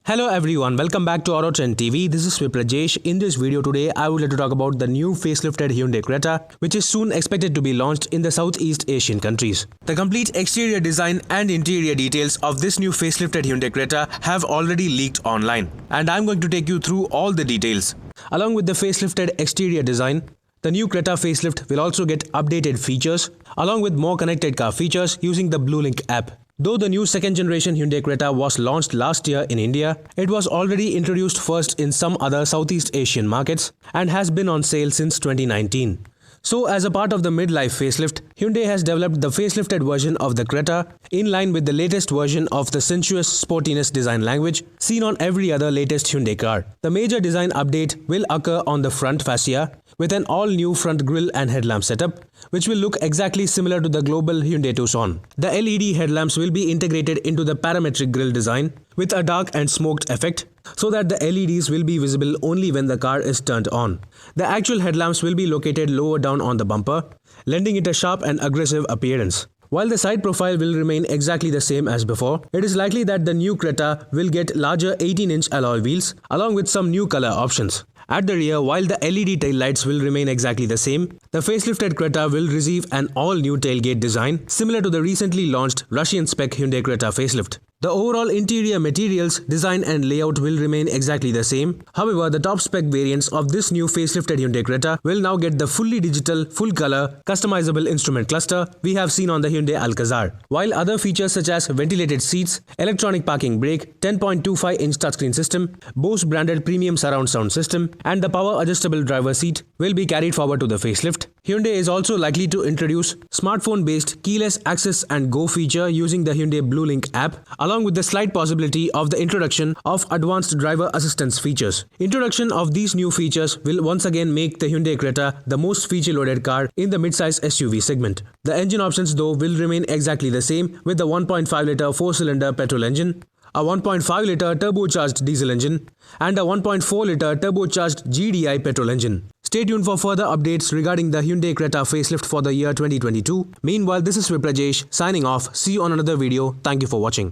Hello everyone, welcome back to Auto Trend TV. This is Viprajesh. In this video today, I would like to talk about the new facelifted Hyundai Creta, which is soon expected to be launched in the Southeast Asian countries. The complete exterior design and interior details of this new facelifted Hyundai Creta have already leaked online, and I'm going to take you through all the details. Along with the facelifted exterior design, the new Creta facelift will also get updated features, along with more connected car features using the BlueLink app. Though the new second-generation Hyundai Creta was launched last year in India, it was already introduced first in some other Southeast Asian markets and has been on sale since 2019. So, as a part of the midlife facelift, Hyundai has developed the facelifted version of the Creta in line with the latest version of the sensuous sportiness design language seen on every other latest Hyundai car. The major design update will occur on the front fascia with an all-new front grille and headlamp setup, which will look exactly similar to the global Hyundai Tucson. The LED headlamps will be integrated into the parametric grille design with a dark and smoked effect, so that the LEDs will be visible only when the car is turned on. The actual headlamps will be located lower down on the bumper, lending it a sharp and aggressive appearance. While the side profile will remain exactly the same as before, it is likely that the new Creta will get larger 18-inch alloy wheels along with some new color options. At the rear, while the LED taillights will remain exactly the same, the facelifted Creta will receive an all-new tailgate design similar to the recently launched Russian-spec Hyundai Creta facelift. The overall interior materials, design and layout will remain exactly the same. However, the top-spec variants of this new facelifted Hyundai Creta will now get the fully digital, full-color, customizable instrument cluster we have seen on the Hyundai Alcazar. While other features such as ventilated seats, electronic parking brake, 10.25-inch touchscreen system, Bose-branded premium surround sound system, and the power-adjustable driver seat will be carried forward to the facelift. Hyundai is also likely to introduce smartphone-based keyless access and go feature using the Hyundai BlueLink app, along with the slight possibility of the introduction of advanced driver assistance features. Introduction of these new features will once again make the Hyundai Creta the most feature-loaded car in the midsize SUV segment. The engine options though will remain exactly the same, with the 1.5-litre 4-cylinder petrol engine, a 1.5-litre turbocharged diesel engine, and a 1.4-litre turbocharged GDI petrol engine. Stay tuned for further updates regarding the Hyundai Creta facelift for the year 2022. Meanwhile, this is Viprajesh signing off. See you on another video. Thank you for watching.